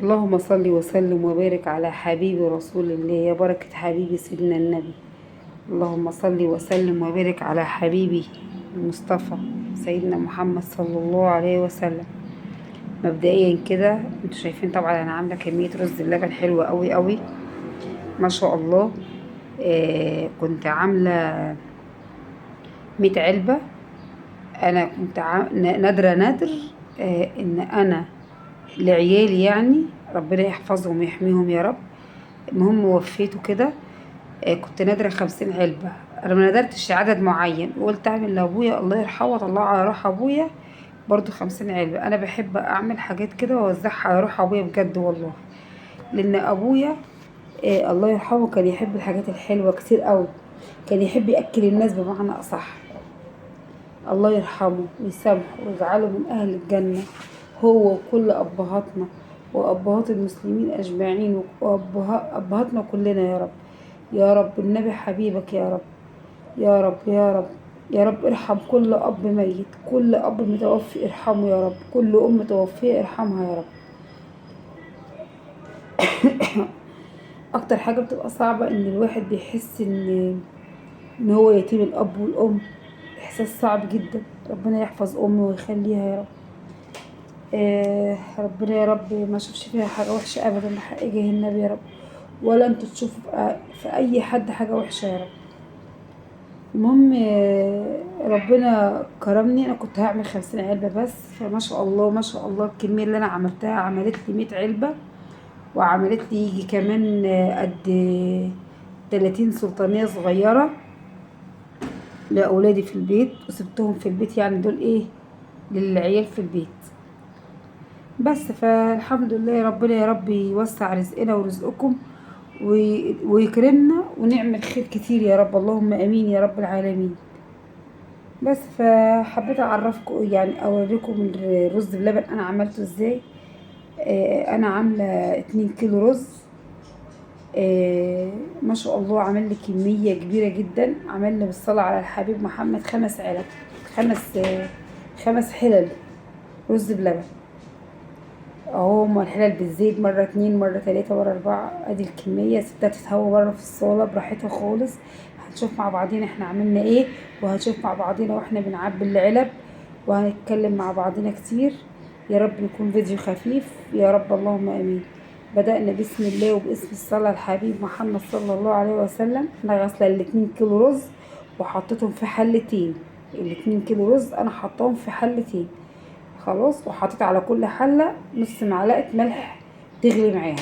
اللهم صل وسلم وبارك على حبيبي رسول الله يا بركة حبيبي سيدنا النبي. اللهم صل وسلم وبارك على حبيبي المصطفى سيدنا محمد صلى الله عليه وسلم. مبدئيا كده انتوا شايفين طبعا انا عامله كميه رز بلبن حلوه قوي قوي ما شاء الله. كنت عامله 100 علبه. انا كنت نادره ان انا لعيالي يعني ربنا يحفظهم ويحميهم يا رب. المهم وفيته كده. كنت نادرة 50 علبة. أنا ما نادرتش عدد معين وقلت أعمل لأبويا الله يرحمه وطلعه على روح أبويا برضو 50 علبة. أنا بحب أعمل حاجات كده وأوزعها على روح أبويا بجد والله. لأن أبويا الله يرحمه كان يحب الحاجات الحلوة كتير قوي. كان يحب يأكل الناس بمعنى أصح. الله يرحمه ويسامحه ويجعله من أهل الجنة، هو وكل أبهاتنا وأبهات المسلمين أجمعين وأبهاتنا كلنا يا رب. يا رب النبي حبيبك يا رب. يا رب يا رب. يا رب ارحم كل أب ميت، كل أب متوفي ارحمه يا رب، كل أم متوفية ارحمها يا رب. أكتر حاجة بتبقى صعبة إن الواحد بيحس إن هو يتيم الأب والأم. إحساس صعب جدا. ربنا يحفظ أمي ويخليها يا رب. ربنا يا رب ما شوفش فيها حاجة وحشة أبدا بحق جاه النبي يا رب، ولا انتوا تشوفوا في أي حد حاجة وحشة يا رب. المهم ربنا كرمني. انا كنت هعمل 50 علبة بس، فما شاء الله ما شاء الله الكمية اللي انا عملتها عملت لي 100 علبة، وعملت لي يجي كمان قد 30 سلطانية صغيرة لأولادي في البيت، وسبتهم في البيت يعني دول ايه للعيال في البيت بس. فالحمد لله ربنا يا رب يوسع رزقنا ورزقكم ويكرمنا ونعمل خير كتير يا رب، اللهم امين يا رب العالمين. بس فحبيت اعرفكم يعني اوريكم الرز بلبن انا عملته ازاي. انا عامله 2 كيلو رز. ما شاء الله عمل لي كميه كبيره جدا. عمل لي بالصلاه على الحبيب محمد 5 علب، خمس 5 حلل رز بلبن اهو. هما الحلل بالزيت مرة 2 مرة 3 مرة 4. ادي الكمية سبتها تتهوى بره في الصالة براحتها خالص. هنشوف مع بعضينا احنا عملنا ايه، وهنشوف مع بعضينا واحنا بنعبي العلب، وهنتكلم مع بعضينا كتير. يا رب يكون فيديو خفيف يا رب، اللهم امين. بدأنا بسم الله وباسم الصلاة الحبيب محمد صلى الله عليه وسلم. انا غاسلة ال2 كيلو رز وحطيتهم في حلتين. ال2 كيلو رز انا حطاهم في حلتين خلاص، وحطيت على كل حلة نص معلقة ملح تغلي معاها.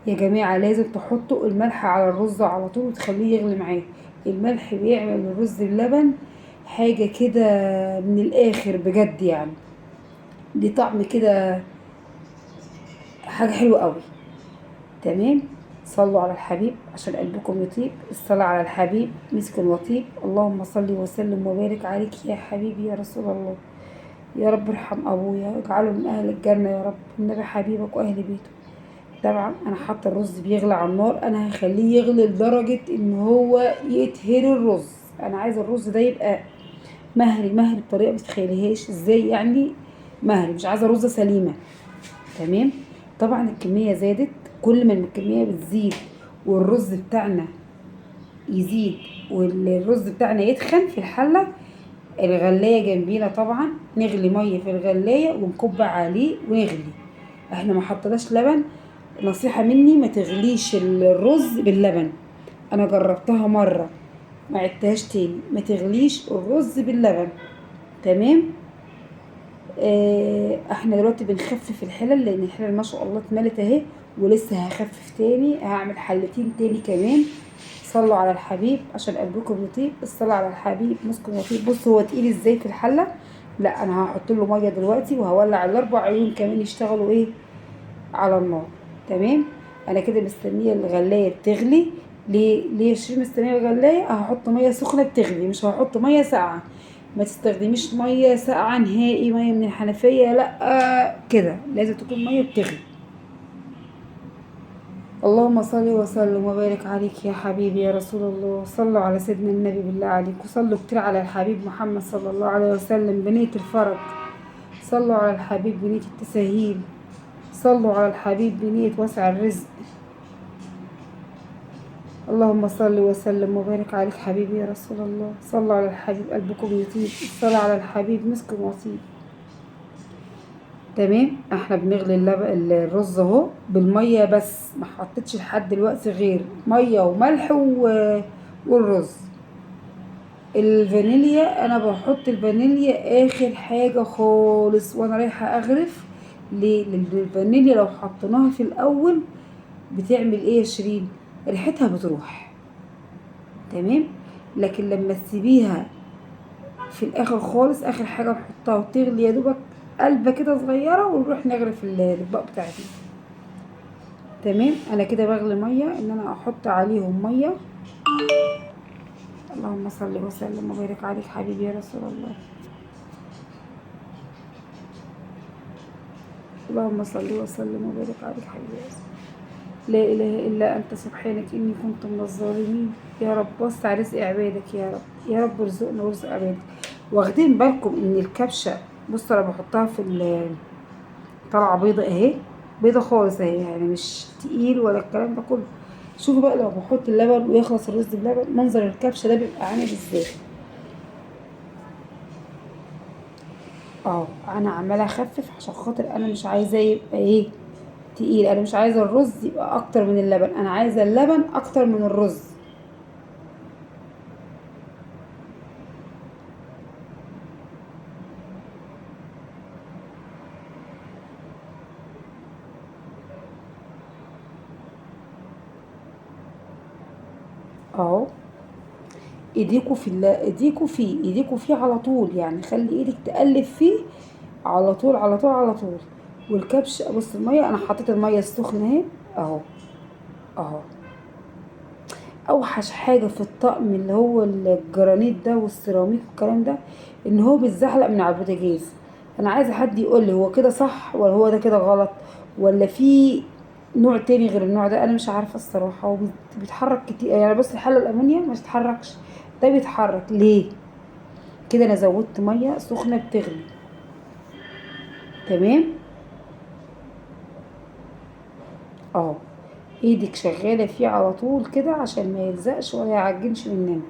يا جماعة لازم تحطوا الملح على الرز على طول وتخليه يغلي معاه. الملح بيعمل الرز بلبن حاجة كده من الآخر بجد يعني. دي طعم كده حاجة حلوة قوي. تمام. صلوا على الحبيب عشان قلبكم يطيب. الصلاة على الحبيب مسك وطيب. اللهم صل وسلم وبارك عليك يا حبيبي يا رسول الله. يا رب ارحم ابويا واجعله من اهل الجنه يا رب، النبي حبيبك واهل بيته. طبعا انا حاطه الرز بيغلي على النار. انا هخليه يغلي لدرجه ان هو يتهري الرز. انا عايزه الرز ده يبقى مهري مهري بطريقه ما تتخيليهاش ازاي يعني. مهري، مش عايزه رزه سليمه. تمام. طبعا الكميه زادت. كل ما الكميه بتزيد والرز بتاعنا يزيد والرز بتاعنا يتخن في الحله، الغلاية جنبينا طبعا نغلي مية في الغلاية ونكب عليه ونغلي. احنا ما حطناش لبن. نصيحة مني ما تغليش الرز باللبن. انا جربتها مرة ما عدتهاش تاني. ما تغليش الرز باللبن. تمام. احنا دلوقتي بنخفف الحلل لان الحلل ما شاء الله اتملت اهي، ولسه هخفف تاني. هعمل حلتين تاني كمان. صلوا على الحبيب عشان قلبكم يطيب. الصلاة على الحبيب مسكم يطيب. بصوا هو تقيل ازاي في الحلة. لا انا هحط له ميه دلوقتي وهولع ال4 عيون كمان يشتغلوا ايه على النار. تمام. انا كده مستنيه الغلايه بتغلي. ليه عشان مستنيه الغلايه هحط ميه سخنه بتغلي، مش هحط ميه ساقعه. ما تستخدميش ميه ساقعه نهائي، ميه من الحنفيه لا. كده لازم تكون ميه بتغلي. اللهم صل وسلم وبارك عليك يا حبيبي يا رسول الله. صلوا على سيدنا النبي بالله عليك، وصلوا كتير على الحبيب محمد صلى الله عليه وسلم بنية الفرج. صلوا على الحبيب بنية التساهيل. صلوا على الحبيب بنية وسع الرزق. اللهم صل وسلم وبارك عليك حبيبي يا رسول الله. صلوا على الحبيب قلبكم يطيب، الصلاة على الحبيب مسك وطيب. تمام. احنا بنغلي الرز اهو بالميه بس، ما حطيتش لحد دلوقتي غير ميه وملح والرز. الفانيليا انا بحط الفانيليا اخر حاجه خالص وانا رايحه اغرف. ليه؟ لان الفانيليا لو حطيناها في الاول بتعمل ايه يا شيرين؟ ريحتها بتروح. تمام. لكن لما تسيبيها في الاخر خالص، اخر حاجه نحطها وتغلي يا دوبك قلبه كده صغيره، ونروح نغرف الاطباق بتاعتنا. تمام. انا كده بغلي ميه ان انا احط عليهم ميه. اللهم صل وسلم وبارك عليك حبيبي يا رسول الله. اللهم صل وسلم وبارك عليك حبيبي يا رسول الله. لا اله الا انت سبحانك اني كنت من الظالمين. يا رب وسع رزق عبادك يا رب، يا رب ارزقنا ورزق عبادك. واخدين بالكم ان الكبشه، بصوا انا بحطها في طالعه بيضه اهي، بيضه خالص اهي، يعني مش تقيل ولا الكلام ده كله. شوفوا بقى لما بحط اللبن ويخلص الرز بلبن، منظر الكبشه ده بيبقى عامل ازاي. انا عماله اخفف عشان خاطر انا مش عايزاه يبقى ايه، تقيل. انا مش عايزه الرز يبقى اكتر من اللبن، انا عايزه اللبن اكتر من الرز. اهو. ايديكوا فيه على طول، يعني خلي ايدك تقلب فيه على طول على طول على طول. والكبش، بص الميه انا حطيت الميه السخنه اهي. اهو. اهو. اوحش حاجه في الطقم اللي هو الجرانيت ده والسيراميك والكلام ده، ان هو بيتزحلق من على البوتاجاز. انا عايزه حد يقول لي هو كده صح ولا هو ده كده غلط، ولا في نوع تاني غير النوع ده. انا مش عارفه الصراحه. هو بيتحرك كتير يعني. بص الحله الامونيا ما بتتحركش، ده بيتحرك ليه؟ كده انا زودت ميه سخنه بتغلي. تمام. اه. ايدك شغاله فيه على طول كده عشان ما يلزقش ولا يعجنش مننا.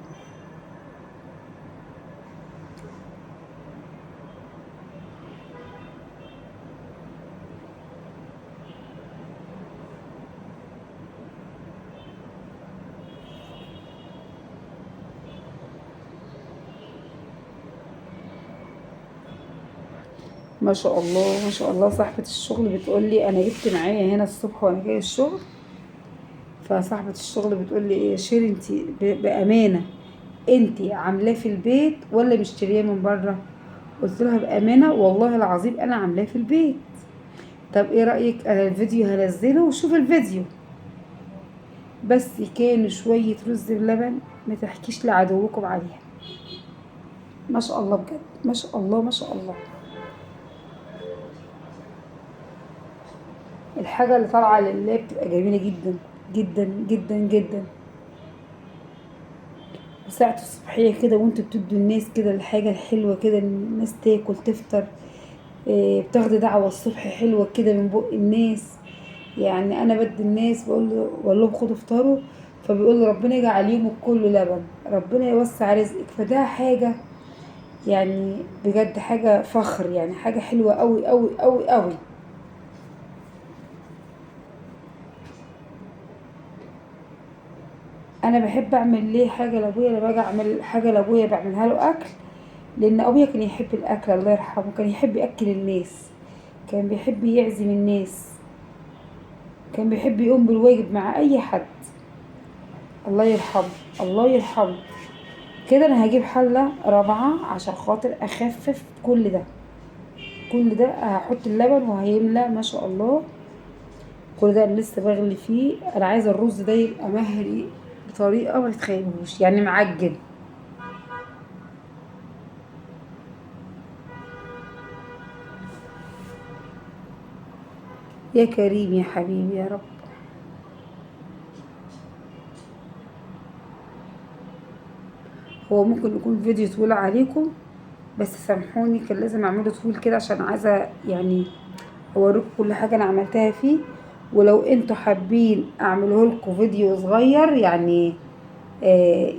ما شاء الله ما شاء الله. صاحبة الشغل بتقول لي انا جبت معايا هنا الصبح وانا جاي الشغل، فصاحبة الشغل بتقول لي ايه يا شيري انت بامانة انت عاملاه في البيت ولا مشتريه من بره؟ قلت لها بامانة والله العظيم انا عاملاه في البيت. طب ايه رايك انا الفيديو هنزله وشوف الفيديو. بس كانوا شوية رز بلبن ما تحكيش لعدوكم عليها. ما شاء الله بجد، ما شاء الله ما شاء الله. الحاجة اللي طالعة لله بتبقى جميلة جدا جدا جدا جدا. وساعة الصبحية كده وانتوا بتدوا الناس كده الحاجة الحلوة كده، إن الناس تاكل تفطر. بتاخدي دعوة الصبح حلوة كده من بق الناس. يعني انا بدي الناس بقول لهم خدوا افطروا، فبيقول لي ربنا يجعل يومك كله لبن، ربنا يوسع رزقك. فده حاجة يعني بجد حاجة فخر، يعني حاجة حلوة قوي قوي قوي قوي. انا بحب اعمل ليه حاجة لابويا، لما باجي اعمل حاجة لابويا بعملها له اكل. لان ابويا كان يحب الاكل، الله يرحمه، كان يحب ياكل الناس، كان بيحب يعزم الناس، كان بيحب يقوم بالواجب مع اي حد. الله يرحمه. الله يرحمه. كده انا هجيب حله رابعه عشان خاطر اخفف كل ده. كل ده هحط اللبن وهيملى ما شاء الله. كل ده انا لسه بغلي فيه. انا عايزه الرز ده يبقى مهري بطريقه ما تتخيلوش، يعني معجن. يا كريم يا حبيبي يا رب. هو ممكن يكون فيديو طويل عليكم، بس سامحوني كان لازم اعمله طويل كده عشان عايزه يعني اوريكم كل حاجه انا عملتها فيه. ولو انتوا حابين اعمله لكم فيديو صغير يعني،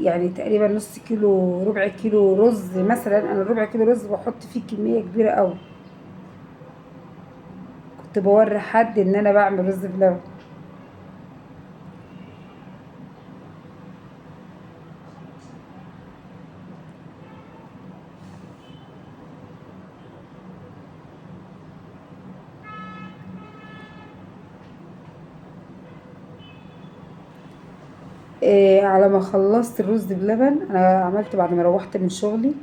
يعني تقريبا نص كيلو ربع كيلو رز مثلا، انا ربع كيلو رز بحط فيه كميه كبيره قوي. كنت بوري حد ان انا بعمل رز بلبن. على ما خلصت الرز بلبن انا عملت بعد ما روحت من شغلي.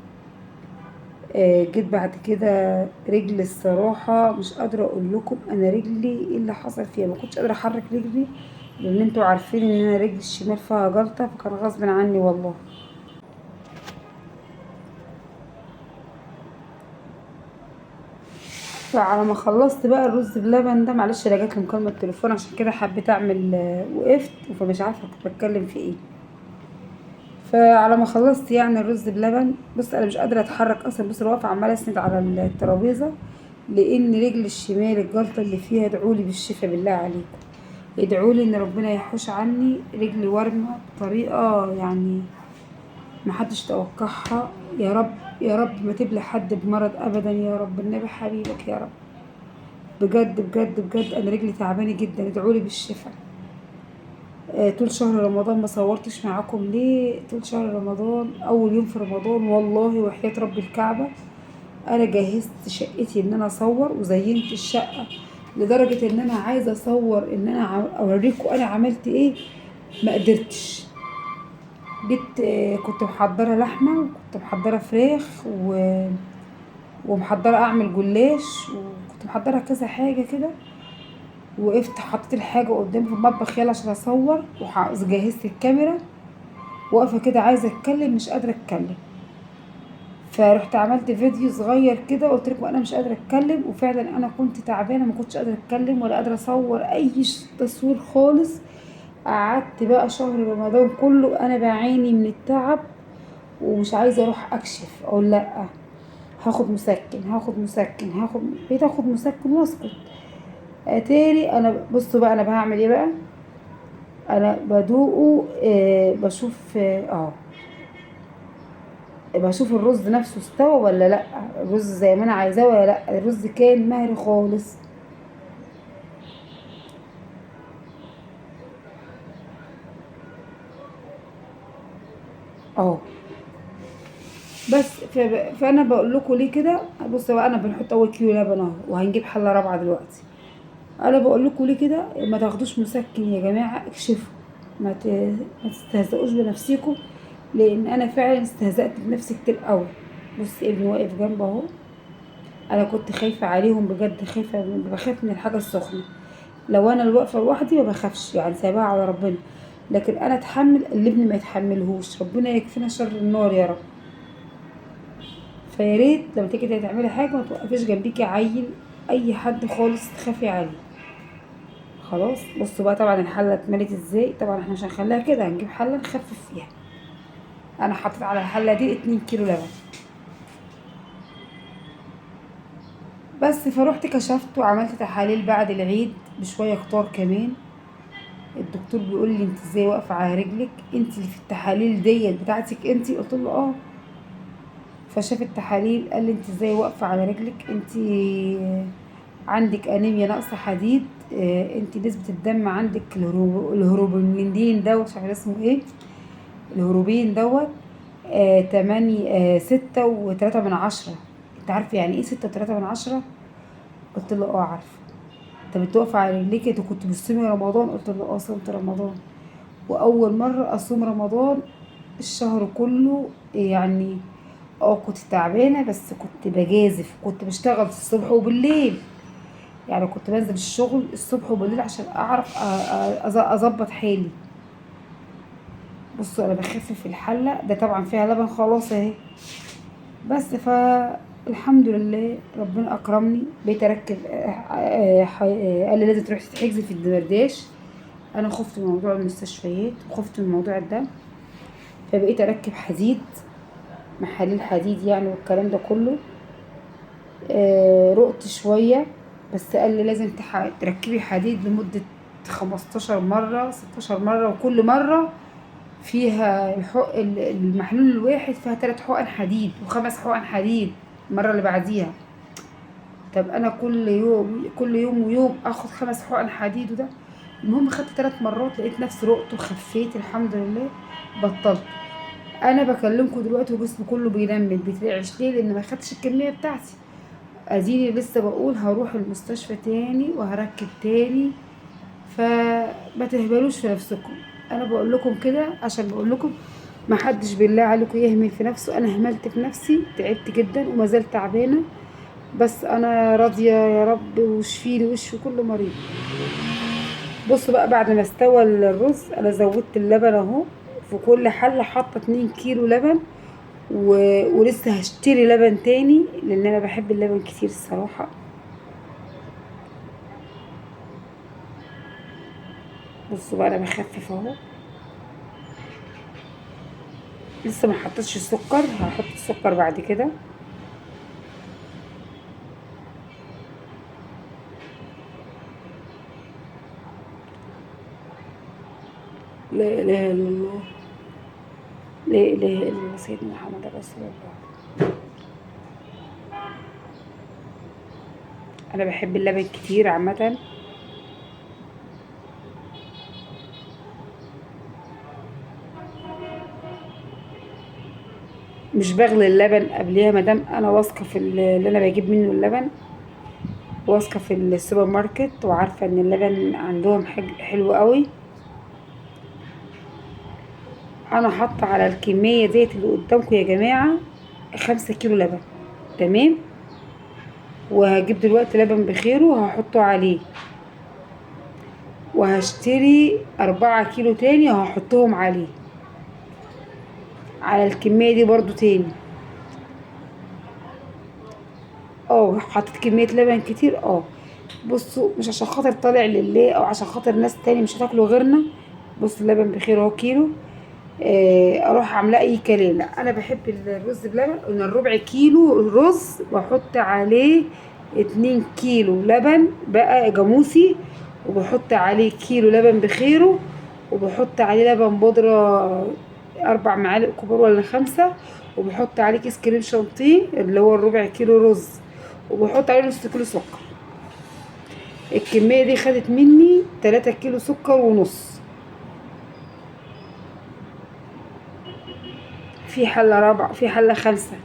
جيت بعد كده رجلي الصراحة مش قادرة اقول لكم انا رجلي ايه اللي حصل فيها، ما كنتش قادرة احرك رجلي، لان انتوا عارفين ان انا رجلي الشمال فيها جلطة، فكان غصب عني والله. فعلى ما خلصت بقى الرز بلبن ده، معلش انا جاتلي مكالمة تليفون عشان كده حبيت اعمل، وقفت فمش عارفة كنت بتكلم في ايه. فعلى ما خلصت يعني الرز بلبن، بص انا مش قادره اتحرك اصلا، بص أنا واقفه عماله اسند على الترابيزه، لان رجلي الشمال الجلطه اللي فيها، ادعولي بالشفا بالله عليكم، ادعولي ان ربنا يحوش عني. رجلي ورمه بطريقه يعني محدش توقعها. يا رب يا رب ما تبلي حد بمرض ابدا يا رب، النبي حبيبك يا رب. بجد بجد بجد انا رجلي تعبانه جدا، ادعولي بالشفا. طول شهر رمضان ما صورتش معاكم ليه؟ طول شهر رمضان اول يوم في رمضان والله وحياة رب الكعبة انا جهزت شقتي ان انا اصور، وزينت الشقة لدرجة ان انا عايزة اصور ان انا اوريكم انا عملت ايه. ما قدرتش. جيت كنت محضرة لحمة وكنت محضرة فراخ ومحضرة اعمل جلاش، وكنت محضرة كذا حاجة كده. وقفت حطيت الحاجة قدامي في المطبخ يلا عشان اصور، وجهزت الكاميرا، واقفه كده عايزه اتكلم مش قادره اتكلم. فرحت عملت فيديو صغير كده، قلت لكم انا مش قادره اتكلم، وفعلا انا كنت تعبانه ما كنتش قادره اتكلم ولا قادره اصور اي تصوير خالص. قعدت بقى شهر رمضان كله انا بعاني من التعب، ومش عايزه اروح اكشف اقول لا، هاخد مسكن هاخد مسكن هاخد، بقيت اخد مسكن واسكت. اتاري انا بصوا بقى انا بعمل ايه بقى. انا بدوقه بشوف بشوف الرز نفسه استوى ولا لا، الرز زي ما انا عايزاه ولا لا. الرز كان مهري خالص. اه بس فانا بقول لكم ليه كده. بصوا بقى انا بنحط اول كيلو لبن اهو، وهنجيب حله رابعه دلوقتي. انا بقول لكم ليه كده، ما تاخدوش مسكن يا جماعه، اكشفوا. ما تستهزئوش بنفسكم، لان انا فعلا استهزأت بنفسي كتير قوي. بص ابني واقف جنبه اهو، انا كنت خايفه عليهم بجد، خايفه بخاف من الحاجه السخنه. لو انا اللي واقفه لوحدي ما بخافش يعني، سايباها على ربنا. لكن انا اتحمل اللي ابني ما يتحملهوش، ربنا يكفينا شر النار يا رب. فيا ريت لما تيجي تعملي حاجه ما توقفيش جنبيكي عيل، اي حد خالص تخافي عليه. خلاص بصوا بقى طبعا الحله اتملت ازاي. طبعا احنا مش هنخليها كده، هنجيب حله نخفف فيها. انا حطيت على الحله دي 2 كيلو لبن بس. فروحت كشفت وعملت تحاليل بعد العيد بشويه كتار كمان. الدكتور بيقول لي انت ازاي واقفه على رجلك، انت اللي في التحاليل ديت بتاعتك انت؟ قلت له اه. فشاف التحاليل قال لي انت ازاي واقفه على رجلك، انت عندك انيميا نقص حديد، انت نسبه الدم عندك الهروبين دوت، مش عارفه اسمه ايه، الهروبين دوت 8 6.3 من 10. انت عارف يعني ايه 6.3 من 10؟ قلت له اه عارفه. طب انت واقفه على رجليك، انت كنت بتصومي رمضان؟ قلت له اه صمت رمضان، واول مره اصوم رمضان الشهر كله يعني. اه كنت تعبانه بس كنت بجازف، كنت بشتغل الصبح وبالليل، يعني كنت بنزل الشغل الصبح وبالليل عشان اعرف اظبط حالي. بصوا انا بخفف الحله ده طبعا فيها لبن خلاص اهي. بس الحمد لله ربنا اكرمني، بقيت اركب قال لي لازم تروحي تتحجزي في الدمرداش. انا خفت من موضوع المستشفيات وخفت من موضوع الدم، فبقيت اركب حديد، محاليل حديد يعني والكلام ده كله. رقت شويه. بس قال لي لازم تركبي حديد لمدة 15 مرة 16 مرة، وكل مرة فيها المحلول الواحد فيها 3 حقن حديد و5 حقن حديد المرة اللي بعديها. طب انا كل يوم ويوم اخد 5 حقن حديد وده. المهم خدت 3 مرات لقيت نفسي رقت وخفيت الحمد لله، بطلت. انا بكلمكم دلوقتي وجسمي كله بينمل بيترعش، ليه؟ لان ما خدتش الكميه بتاعتي. اديني لسه بقول هروح المستشفى تاني وهركب تاني، فما تهبلوش في نفسكم. انا بقول لكم كده عشان بقول لكم ما حدش بالله عليكم يهمل في نفسه. انا هملت في نفسي، تعبت جدا وما زلت تعبانه، بس انا راضيه يا رب، وشفيلي وشفي كل مريض. بصوا بقى، بعد ما استوى الرز انا زودت اللبن اهو. في كل حله حاطه 2 كيلو لبن، ولسه هشتري لبن تاني لان انا بحب اللبن كتير الصراحه. بصوا بقى انا بخفف اهو، لسه ما حطيتش السكر، هحط السكر بعد كده. لا اله الا الله، لا اله الا الله سيدنا محمد رسول الله. انا بحب اللبن كتير عامه. مش بغلي اللبن قبليها مادام انا واثقه في اللي انا بجيب منه اللبن، واثقه في السوبر ماركت وعارفه ان اللبن عندهم حلو قوي. انا حاطه على الكميه ديت اللي قدامكم يا جماعه 5 كيلو لبن، تمام. وهجيب دلوقتي لبن بخيره وهحطه عليه، وهشتري 4 كيلو تاني وهحطهم عليه على الكميه دي برضو تاني. حطيت كميه لبن كتير. بصوا، مش عشان خاطر طالع لله او عشان خاطر ناس تاني مش هتاكلوا غيرنا. بصوا اللبن بخير اهو كيلو. اروح عاملاه اي كلام؟ لا، انا بحب الرز بلبن. قلنا الربع كيلو رز بحط عليه 2 كيلو لبن بقى جاموسي، وبحط عليه كيلو لبن بخيره، وبحط عليه لبن بودرة 4 معالق كبار ولا 5، وبحط عليه كيس كريم شانتيه اللي هو الربع كيلو رز، وبحط عليه نص كيلو سكر. الكمية دي خدت مني 3 كيلو سكر ونص. في حلة رابعة، في حلة 5.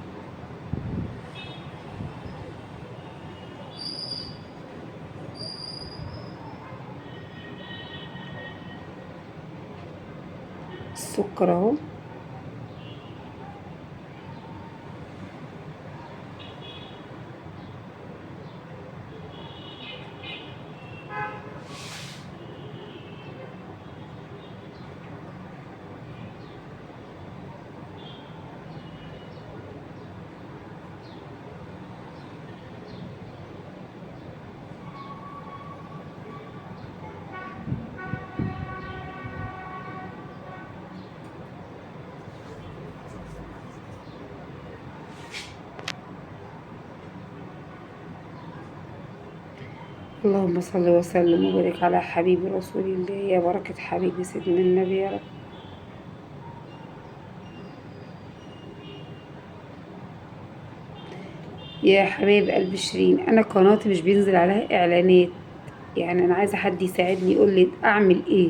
السكر اهو. اللهم صل وسلم وبارك على حبيبي رسول الله، يا بركة حبيبي سيدنا النبي يا رب. يا حبايب قلب شيرين، انا قناتي مش بينزل عليها اعلانات، يعني انا عايزه حد يساعدني يقول لي اعمل ايه.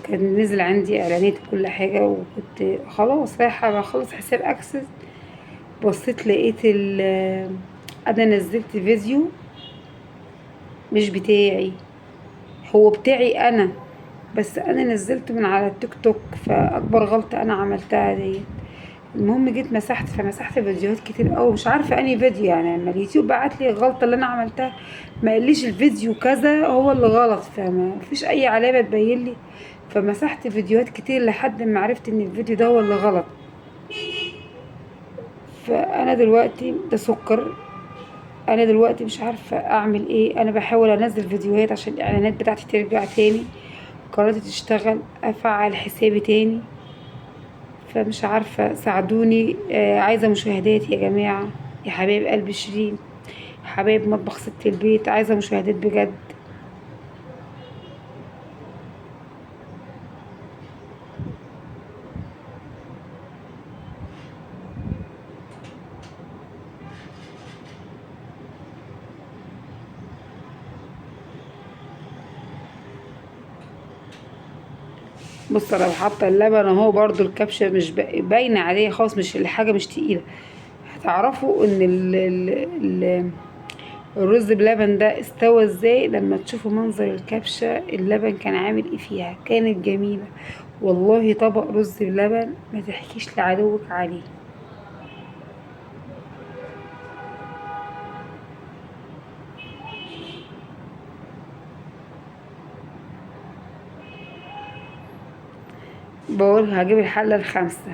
كان نزل عندي اعلانات وكل حاجه، وكنت خلاص رايحه بخلص حساب اكسس، بصيت لقيت انا نزلت فيديو مش بتاعي، هو بتاعي انا، بس انا نزلته من على التيك توك، فاكبر غلطه انا عملتها دي. المهم جيت فمسحت فيديوهات كتير قوي، مش عارفه انهي فيديو، يعني لما اليوتيوب بعت لي الغلطه اللي انا عملتها ما قاليش الفيديو كذا هو اللي غلط، فما فيش اي علامه تبين لي. فمسحت فيديوهات كتير لحد ما عرفت ان الفيديو ده هو اللي غلط. فانا دلوقتي ده سكر. انا دلوقتي مش عارفه اعمل ايه. انا بحاول انزل فيديوهات عشان الاعلانات بتاعتي ترجع تاني، قناتي تشتغل، افعل حسابي تاني. فمش عارفه، ساعدوني. عايزه مشاهدات يا جماعه، يا حبايب قلب شيرين. حبايب مطبخ ست البيت، عايزه مشاهدات بجد. بص انا حاطه اللبن اهو، برضو الكبشه مش باينه عليه خالص، مش الحاجه مش تقيله. هتعرفوا ان الرز بلبن ده استوى ازاي لما تشوفوا منظر الكبشه. اللبن كان عامل ايه فيها، كانت جميله والله. طبق رز بلبن ما تحكيش لعدوك عليه. بقول هجيب الحله الخامسه.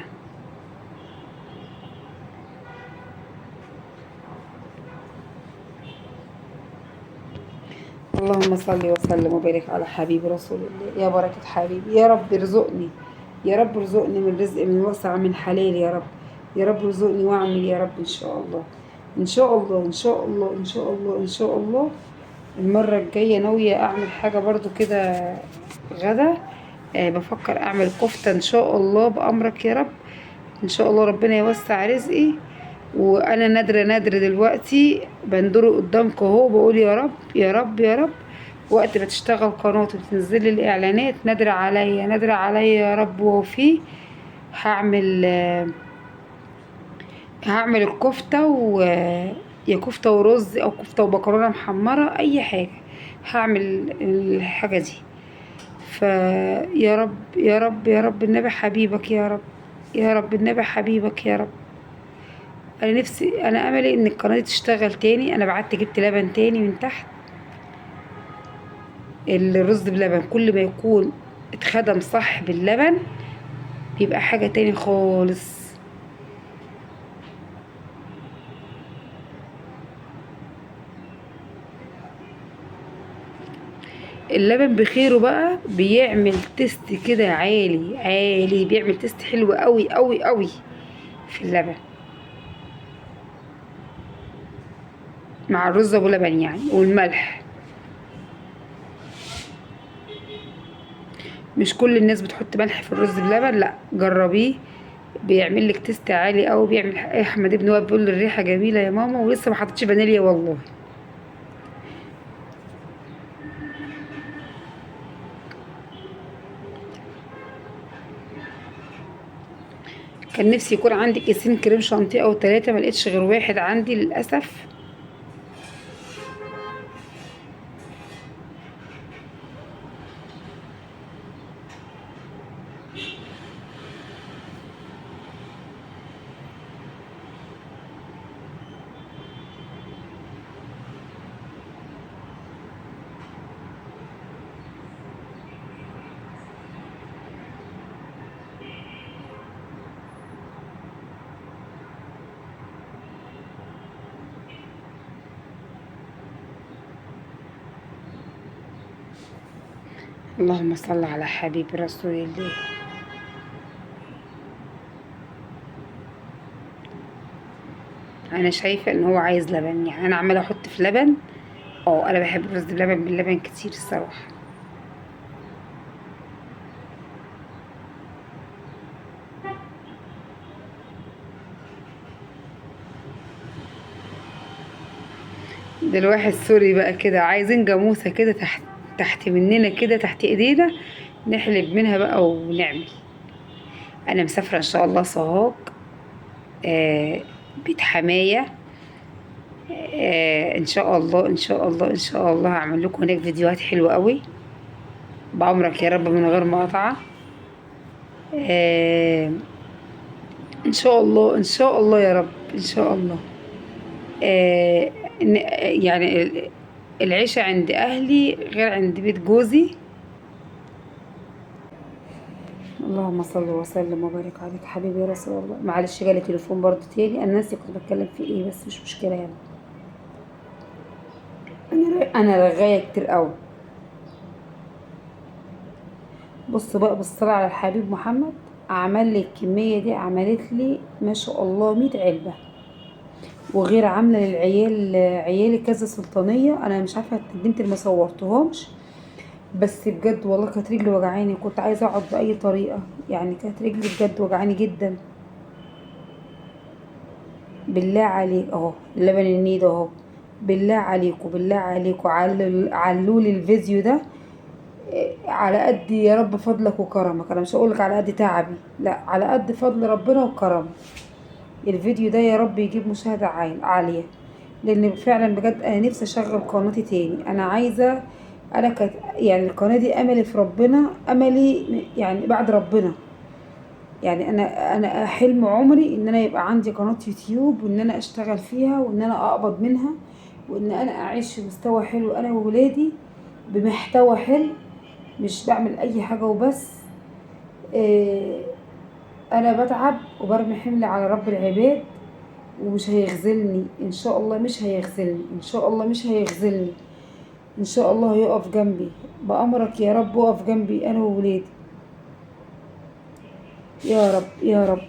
اللهم صل وسلم وبارك على حبيب رسول الله. يا بركة حبيبي، يا رب ارزقني، يا رب ارزقني من رزق من وسع من حلال يا رب. يا رب ارزقني واعمل يا رب ان شاء الله. ان شاء الله ان شاء الله ان شاء الله ان شاء الله. المرة الجاية ناوية اعمل حاجة برضو كده غدا. بفكر اعمل كفتة ان شاء الله بأمرك يا رب. ان شاء الله ربنا يوسع رزقي. وانا نادرة دلوقتي بندر قدامك اهو، بقول يا رب يا رب يا رب. وقت ما تشتغل قناة وتنزل لي الاعلانات، نادرة عليا يا رب وفيه. هعمل هعمل الكفتة يا كفتة ورز او كفتة ومكرونة محمرة اي حاجة. هعمل الحاجة دي. فيا رب يا رب يا رب النبي حبيبك يا رب. يا رب النبي حبيبك يا رب. انا نفسي، انا املي ان القناه دي تشتغل تاني. انا بعت جبت لبن تاني من تحت. الرز بلبن كل ما يكون اتخدم صح باللبن بيبقى حاجه تاني خالص. اللبن بخيره بقى بيعمل تيست كده عالي عالي، بيعمل تيست حلو قوي قوي قوي في اللبن مع الرز ابو لبن يعني والملح. مش كل الناس بتحط ملح في الرز بلبن، لا جربيه. بيعمل لك تيست عالي قوي. بيعمل احمد ابني واقف بيقول لي الريحه جميله يا ماما، ولسه ما حطيتش فانيليا والله. كان نفسي يكون عندي كيسين كريم شانتيه او 3، ما لقيتش غير واحد عندي للاسف. اللهم صل على حبيب رسول الله. انا شايفه ان هو عايز لبن، يعني انا عماله احط في لبن. انا بحب الرز بلبن باللبن كتير الصراحه. ده الواحد سوري بقى كده عايزين جاموسه كده تحت مننا كده، تحت ايدينا، نحلب منها بقى ونعمل. انا مسافره ان شاء الله سوهاج، آه بيت حمايه. ان شاء الله ان شاء الله ان شاء الله هعمل لكم هناك فيديوهات حلوه قوي بعمرك يا رب من غير مقاطعه. آه ان شاء الله ان شاء الله يا رب ان شاء الله. آه يعني العيشه عند اهلي غير عند بيت جوزي. اللهم صل وسلم وبارك عليك حبيبي يا رسول الله. معلش جالي تليفون برضو تاني، انا ناسي كنت بتكلم في ايه، بس مش مشكله يعني. انا رغايه كتير قوي. بص بقى بالصلاة على الحبيب محمد، عمل لي الكمية دي، عملت لي ما شاء الله 100 علبة. وغير عامله للعيال عيالي كذا سلطانيه. انا مش عارفه البنت اللي ما صورتهمش، بس بجد والله كانت رجلي وجعاني، كنت عايزه اقعد باي طريقه. يعني كانت رجلي بجد وجعاني جدا. بالله عليك اهو اللبن النيد اهو. بالله عليكم بالله عليكم علولي الفيديو ده. على قد يا رب فضلك وكرمك، انا مش هقولك على قد تعبي، لا على قد فضل ربنا وكرمه. الفيديو ده يا رب يجيب مشاهدة عالية، لان فعلا بجد انا نفسي اشغل قناتي تاني. انا عايزة، انا كانت يعني القناة دي املي في ربنا، املي يعني بعد ربنا. يعني انا حلم عمري ان انا يبقى عندي قناة يوتيوب، وان انا اشتغل فيها، وان انا اقبض منها، وان انا اعيش في مستوى حلو انا وولادي بمحتوى حلو، مش بعمل اي حاجة وبس. إيه، انا بتعب وبرمي حملي على رب العباد، ومش هيخذلني ان شاء الله، مش هيخذلني ان شاء الله، مش هيخذلني ان شاء الله. هيقف جنبي بأمرك يا رب، وقف جنبي انا وولادي يا رب يا رب.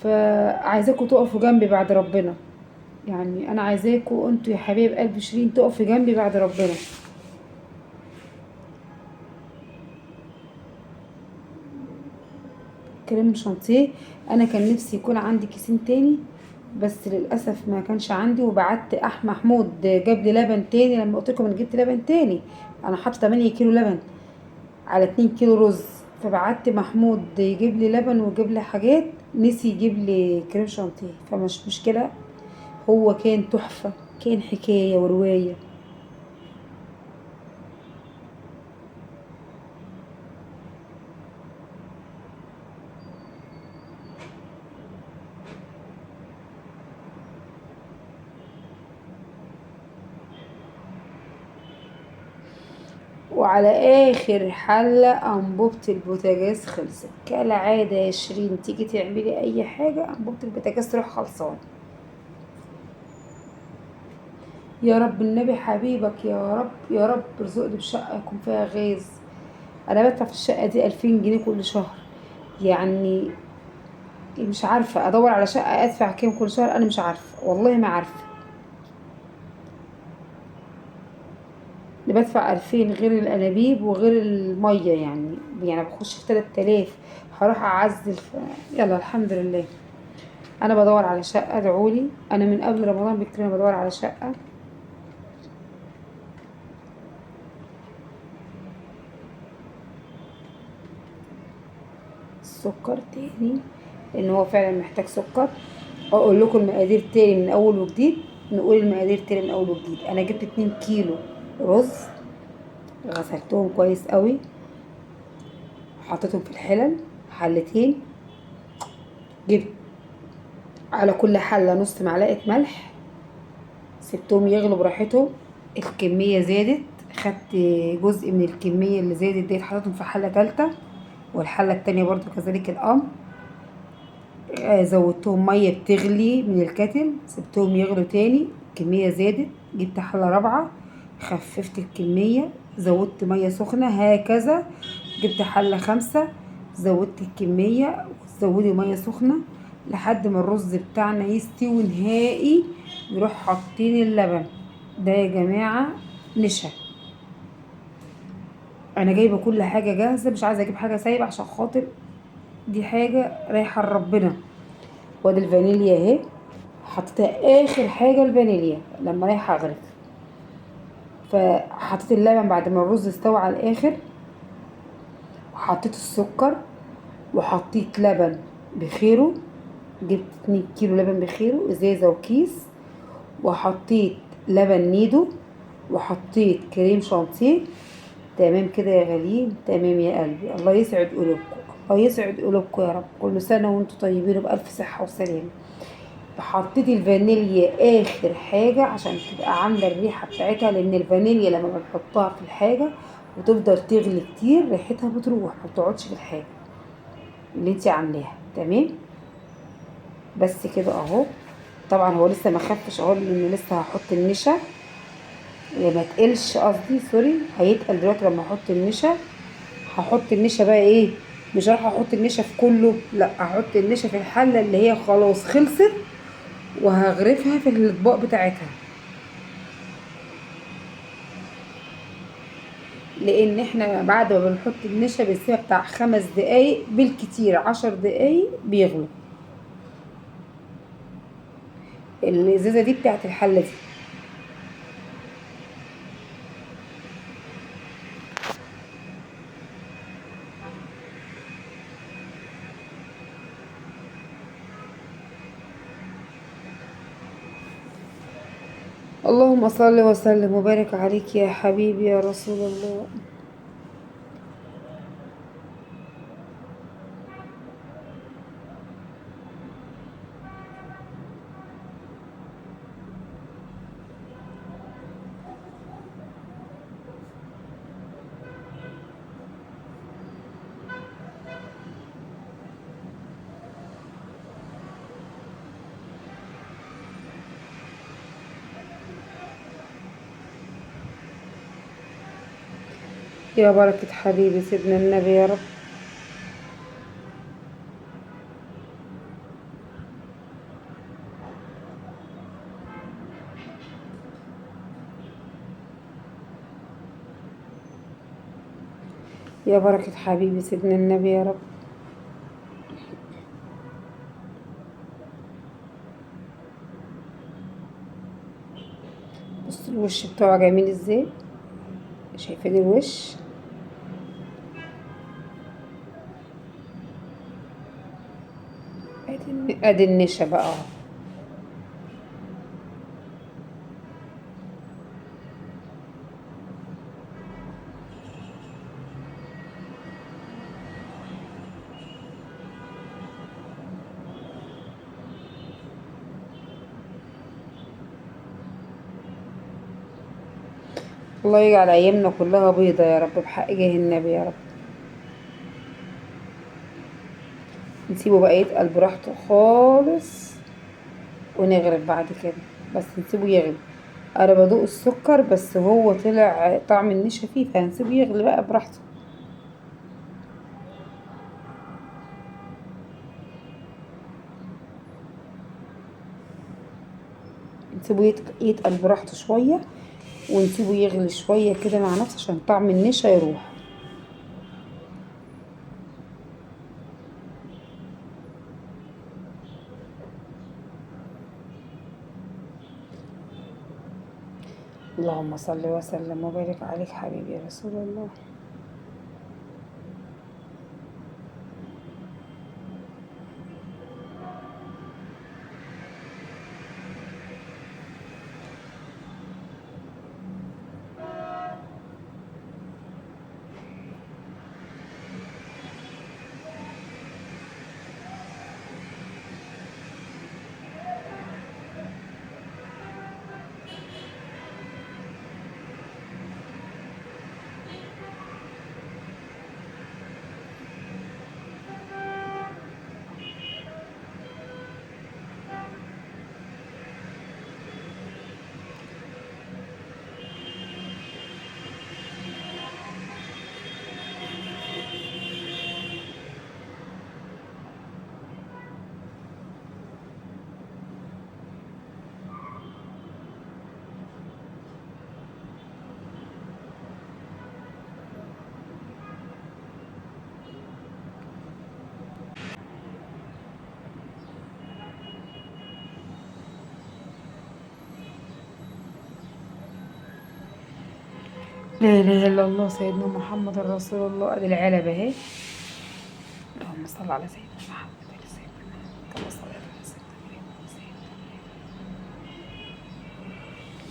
فعايزاكم تقفوا جنبي بعد ربنا. يعني انا عايزاكم انتوا يا حبايب قلب شيرين تقفوا جنبي بعد ربنا. كريم شانتيه، انا كان نفسي يكون عندي كيسين تاني، بس للاسف ما كانش عندي. وبعت محمود جاب لي لبن تاني، لما قلت لكم انا جبت لبن تاني. انا حاطه 8 كيلو لبن على 2 كيلو رز. فبعت محمود يجيب لي لبن ويجيب لي حاجات، نسي يجيب لي كريم شانتيه. فمش مشكله، هو كان تحفه، كان حكايه وروايه. وعلى اخر حلة انبوبة البوتاجاز خلصت كالعادة يا شيرين، تيجي تعملي اي حاجة انبوبة البوتاجاز تروح خلصان. يا رب النبي حبيبك يا رب يا رب ارزقني بشقة يكون فيها غاز. انا بدفع في الشقة دي 2000 جنيه كل شهر. يعني مش عارفة ادور على شقة ادفع كام كل شهر، انا مش عارفة والله ما عارفة. اللي بدفع 2000 غير الانابيب وغير المية، يعني بخش في 3000. هروح اعزل يلا الحمد لله. انا بدور على شقه، ادعولي. انا من قبل رمضان بكتير أنا بدور على شقه. السكر تاني، لان هو فعلا محتاج سكر. اقول لكم المقادير تاني من اول وجديد. نقول المقادير تاني من اول وجديد. انا جبت 2 كيلو رز، غسلتهم كويس قوي، حطيتهم في الحلل حلتين. جبت على كل حله نص معلقه ملح، سبتهم يغلوا براحتهم. الكميه زادت، خدت جزء من الكميه اللي زادت ديت حطيتهم في حله تالتة، والحله التانية برضو كذلك الامر. زودتهم ميه بتغلي من الكتل، سبتهم يغلوا تاني، الكميه زادت. جبت حله رابعه، خففت الكميه، زودت ميه سخنه، هكذا. جبت حله خامسه، زودت الكميه وزودي ميه سخنه لحد ما الرز بتاعنا يستوي نهائي. نروح حاطين اللبن ده يا جماعه. نشا. انا جايبه كل حاجه جاهزه، مش عايزه اجيب حاجه سايبه عشان خاطر دي حاجه رايحه لربنا. وادي الفانيليا اهي، حطيتها اخر حاجه الفانيليا لما رايحه اغرف. فحطيت اللبن بعد ما الرز استوى على الاخر، وحطيت السكر، وحطيت لبن بخيره. جبت 2 كيلو لبن بخيره ازازه وكيس، وحطيت لبن نيدو، وحطيت كريم شانتيه. تمام كده يا غاليين، تمام يا قلبي. الله يسعد قلوبكم، الله يسعد قلوبكم يا رب. كل سنه وانتم طيبين وبألف صحه وسلامه. حطيت الفانيليا اخر حاجة عشان تبقى عاملة الريحة بتاعتها، لان الفانيليا لما بنحطها في الحاجة وتفضل تغلي كتير ريحتها بتروح، ما بتقعدش في الحاجة اللي انتي عاملاها. تمام، بس كده اهو. طبعا هو لسه ما خفش اهو، لانه لسه هحط النشا. ما تقلش قصدي، سوري، هيتقل دلوقتي لما احط النشا. هحط النشا بقى ايه، مش رايحه احط النشا في كله، لا هحط النشا في الحله اللي هي خلاص خلصت، وهغرفها في الاطباق بتاعتها، لان احنا بعد ما بنحط النشا بنسيبها بتاع 5 دقايق بالكتير، 10 دقايق بيغلوا. الازازه دي بتاعت الحله دي. اللهم صل وسلم وبارك عليك يا حبيبي يا رسول الله. يا بركة حبيبي سيدنا النبي يا رب. يا بركة حبيبي سيدنا النبي يا رب. بص الوش بتاعه جميل ازاي، شايفين الوش؟ ادي النشا بقى اهو. الله يجعل ايامنا كلها بيضة يا رب بحق جاه النبي يا رب. نسيبه بقى يتقل براحته خالص ونغرف بعد كده، بس نسيبه يغلي. انا بدوق السكر بس هو طلع طعم النشا فيه، فهنسيبه يغلي بقى براحته. نسيبه يتقل براحته شوية، ونسيبه يغلي شوية كده مع نفسه عشان طعم النشا يروح. اللهم صل وسلم وبارك عليك حبيبي يا رسول الله. لا اله الا الله سيدنا محمد رسول الله. ادي العلبة اهي. اللهم صل على سيدنا محمد وعلى سيدنا محمد كما صليت على سيدنا ابراهيم.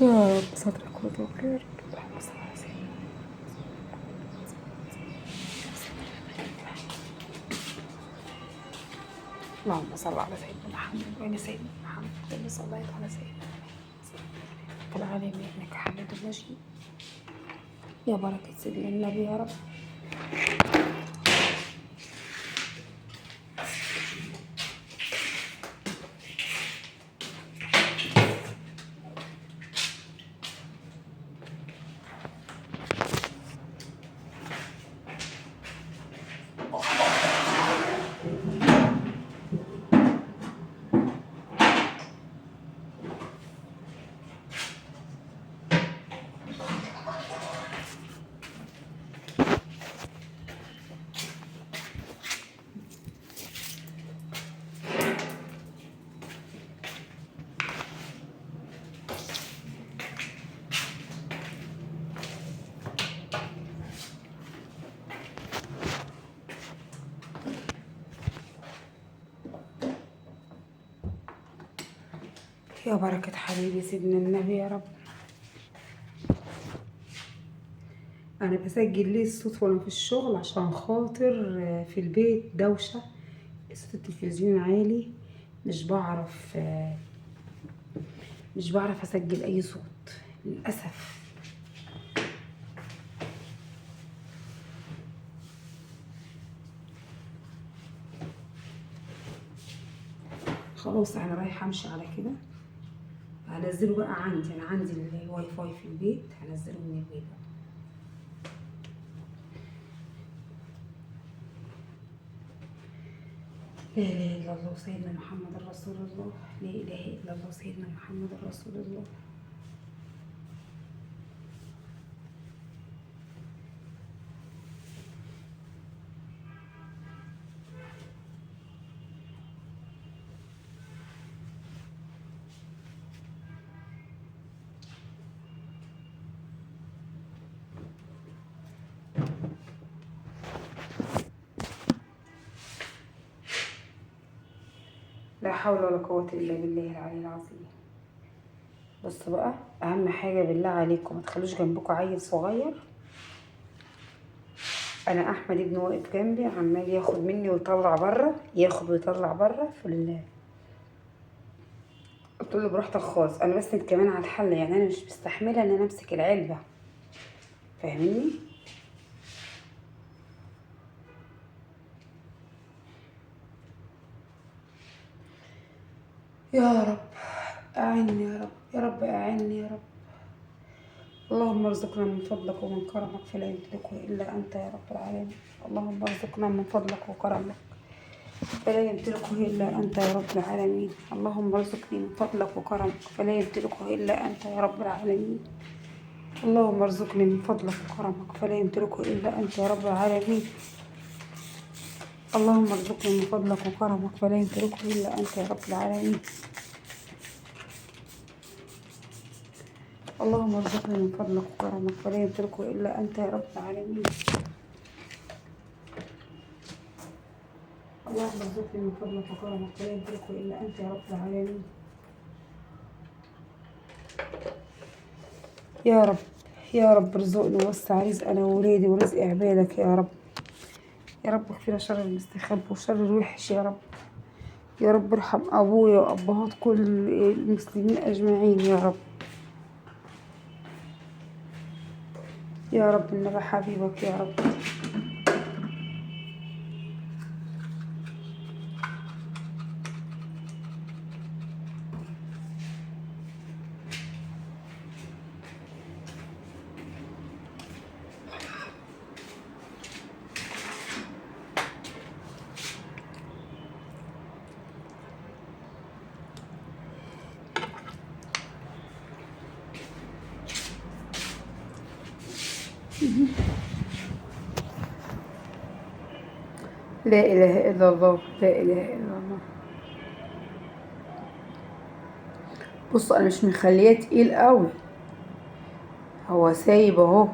يا رب صدرك وطولك يا رب. اللهم صل على سيدنا اللهم صل على سيدنا محمد وعلى سيدنا محمد كما صليت على سيدنا ابراهيم العالمين انك حميد مجيد. يا بركة سيدنا النبي يا رب. يا بركة حبيبي سيدنا النبي يا رب. انا بسجل ليه الصوت وانا في الشغل عشان خاطر في البيت دوشة، صوت التلفزيون عالي، مش بعرف مش بعرف اسجل اي صوت للاسف. خلاص انا رايحه امشي على كده، هنزله بقى عندي، انا عندي الواي فاي في البيت، هنزله من البيت بقى. لا اله الا الله سيدنا محمد رسول الله، لا اله الا الله سيدنا محمد رسول الله. لا حول ولا قوة الا بالله العلي العظيم. بص بقى، اهم حاجة بالله عليكم ما تخلوش جنبكم عيل صغير. انا احمد ابني واقف جنبي عمال ياخد مني ويطلع بره، ياخد ويطلع بره في قلت له براحتك خالص، انا بس كمان على الحل، يعني انا مش مستحمله ان انا امسك العلبه، فاهميني؟ يا رب اعني يا رب، يا رب اعني يا رب. اللهم ارزقنا من فضلك ومن كرمك فلا يملكه الا انت يا رب العالمين. اللهم ارزقنا من فضلك وكرمك فلا يمتلكه إلا أنت يا رب العالمين. اللهم ارزقني من فضلك وكرمك فلا يمتلكه إلا أنت يا رب العالمين. اللهم ارزقني من فضلك وكرمك فلا يمتلكه إلا أنت يا رب العالمين. اللهم ارزقني من فضلك وكرمك فلا يمتلكه إلا أنت يا رب العالمين. اللهم ارزقني من فضلك وكرمك فلا يمتلكه إلا أنت يا رب العالمين. اللهم ارزقني من فضلك وكرمك فلا يمتلكه إلا أنت يا رب العالمين. يا رب، يا رب ارزقني ووسع رزق أنا وولادي ورزق عبادك يا رب. يا رب اغفر شر المستخبي وشر الوحش يا رب. يا رب ارحم أبويا وأبهات كل المسلمين أجمعين يا رب. يا رب إنما حبيبك يا رب. لا إله إلا الله، لا إله إلا الله. بص أنا مش مخليه تقيل قوي، هو سايب اهو،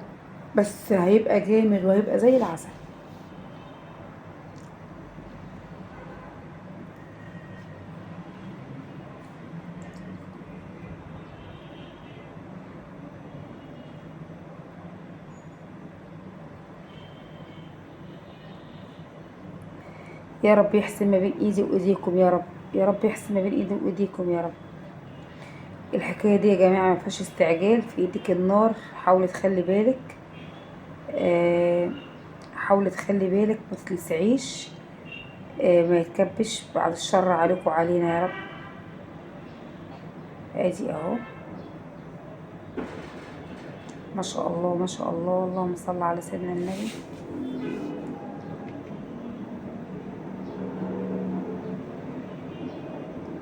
بس هيبقى جامد وهيبقى زي العسل. يا رب يحسن ما بين ايدي وايديكم يا رب، يا رب يحسن ما بين ايدي وايديكم يا رب. الحكايه دي يا جماعه ما فيهاش استعجال، في ايدك النار، حاولي تخلي بالك. حاولي تخلي بالك ما تلسعيش، ما يتكبش بعد الشر عليكم وعلينا يا رب. ادي اهو، ما شاء الله ما شاء الله، اللهم صل على سيدنا النبي.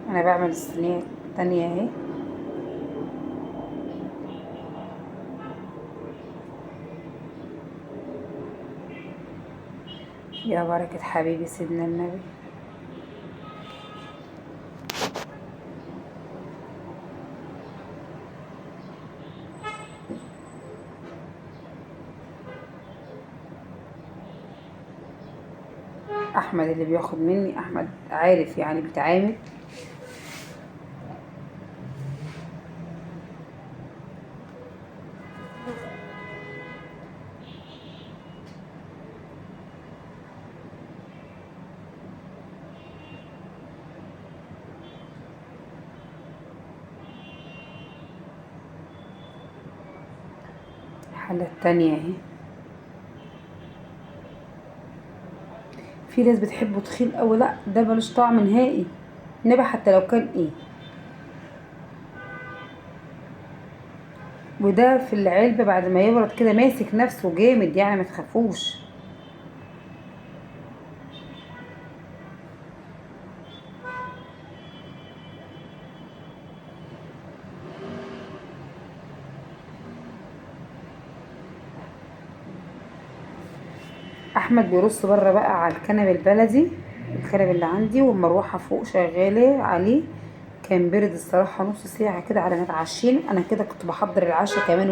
انا بعمل الصينيه التانية اهي. يا بركة حبيبي سيدنا النبي. احمد اللي بياخد مني، احمد عارف يعني بيتعامل. الحلة التانية اهي. في ناس بتحبه تخين اوي، لا ده ملوش طعم نهائي، نبع حتى لو كان ايه. وده في العلبة بعد ما يبرد كده ماسك نفسه جامد، يعني ما تخافوش. احمد بيرص بره بقى على الكنب البلدي، الكنب اللي عندي، والمروحه فوق شغاله عليه. كان برد الصراحه نص ساعه كده على ما اتعشينا. انا كده كنت بحضر العشاء كمان،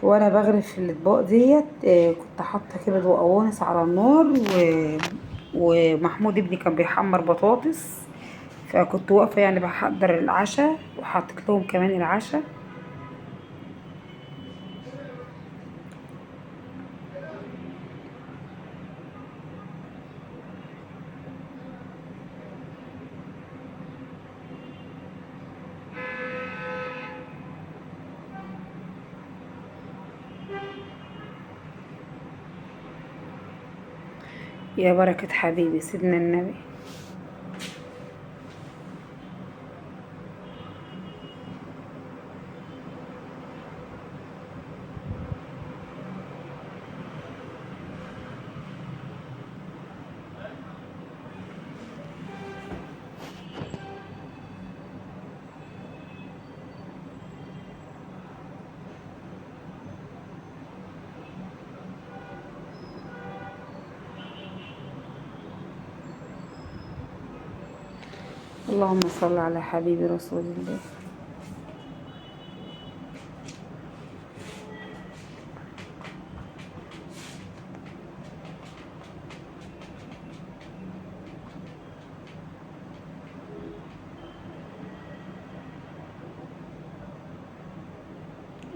وانا بغرف الاطباق ديت. كنت حاطه كده بقوانص على النار ومحمود ابني كان بيحمر بطاطس، فكنت واقفه يعني بحضر العشاء وحطيت لهم كمان العشاء. يا بركه حبيبي سيدنا النبي. اللهم صل على حبيبي رسول الله.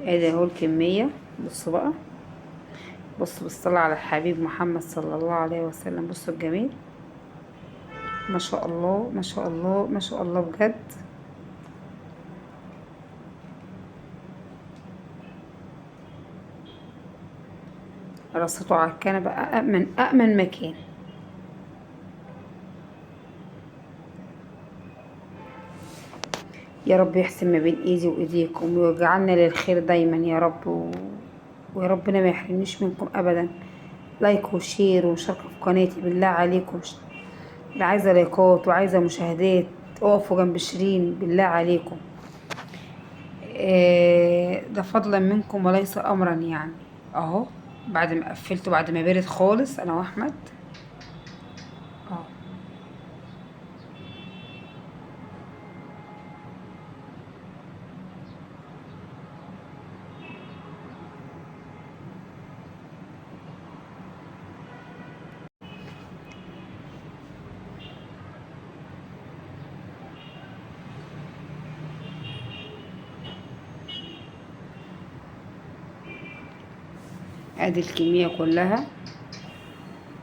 ادي اهو الكمية. بصوا بقى، بصوا بالصلاة على الحبيب محمد صلى الله عليه وسلم. بصوا الجميل، ما شاء الله ما شاء الله ما شاء الله بجد. رصيته على الكنبة، أأمن مكان. يا رب يحسن ما بين ايدي وايديكم، ويجعلنا للخير دايما يا رب ويا ربنا ما يحرمنيش منكم ابدا. لايك وشير ومشاركة في قناتي بالله عليكم. اللي عايزة لايكات وعايزة مشاهدات، اقفوا جنب شيرين بالله عليكم. ده فضلا منكم وليس امرا يعني. اهو بعد ما قفلته، بعد ما برد خالص انا واحمد. اه ادي الكمية كلها.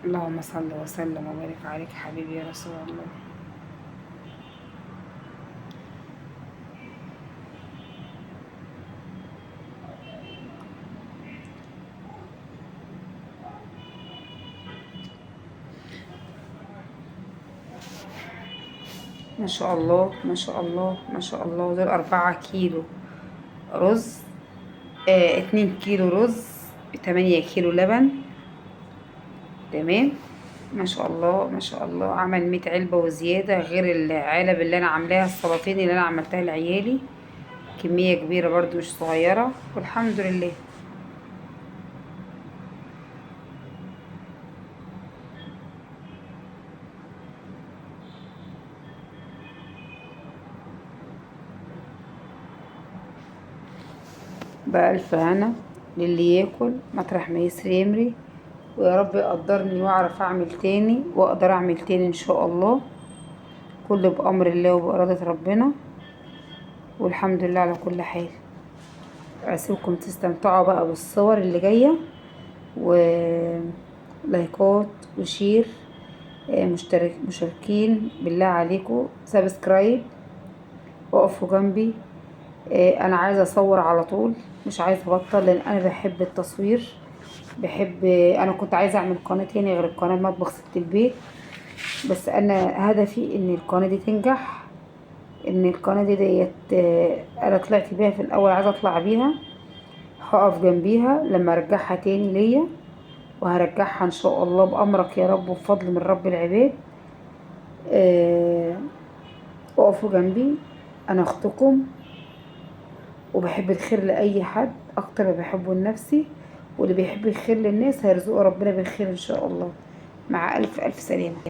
اللهم صل وسلم وبارك عليك حبيبي يا رسول الله. ما شاء الله ما شاء الله ما شاء الله. دول 4 كيلو رز، 2 كيلو رز، 8 كيلو لبن. تمام. ما شاء الله ما شاء الله. عمل 100 علبة وزيادة، غير العلب اللي انا عاملاها، السلاطين اللي انا عملتها لعيالي. كمية كبيرة برضو مش صغيرة، والحمد لله. بألف هنا للي ياكل مطرح ما يسري يمري. ويا رب يقدرني واعرف اعمل تاني، واقدر اعمل تاني ان شاء الله، كله بأمر الله وبإرادة ربنا. والحمد لله على كل حال. أسيبكم تستمتعوا بقى بالصور اللي جاية، ولايكات وشير. مشتركين بالله عليكم سبسكرايب، وقفوا جنبي انا عايزه اصور على طول، مش عايزه ابطل، لان انا بحب التصوير. بحب انا كنت عايزه اعمل قناه تاني غير القناه مطبخ ست البيت، بس انا هدفي ان القناه دي تنجح. ان القناه ديت انا طلعت بيها في الاول، عايزه اطلع بيها. هقف جنبيها لما ارجعها تاني ليا، وهرجعها ان شاء الله بامرك يا رب وبفضل من رب العباد. آه، اقفوا جنبي، انا اختكم، وبحب الخير لاي حد اكتر ما بحبه لنفسي. واللي بيحب الخير للناس هيرزقه ربنا بالخير ان شاء الله. مع الف الف سلامه.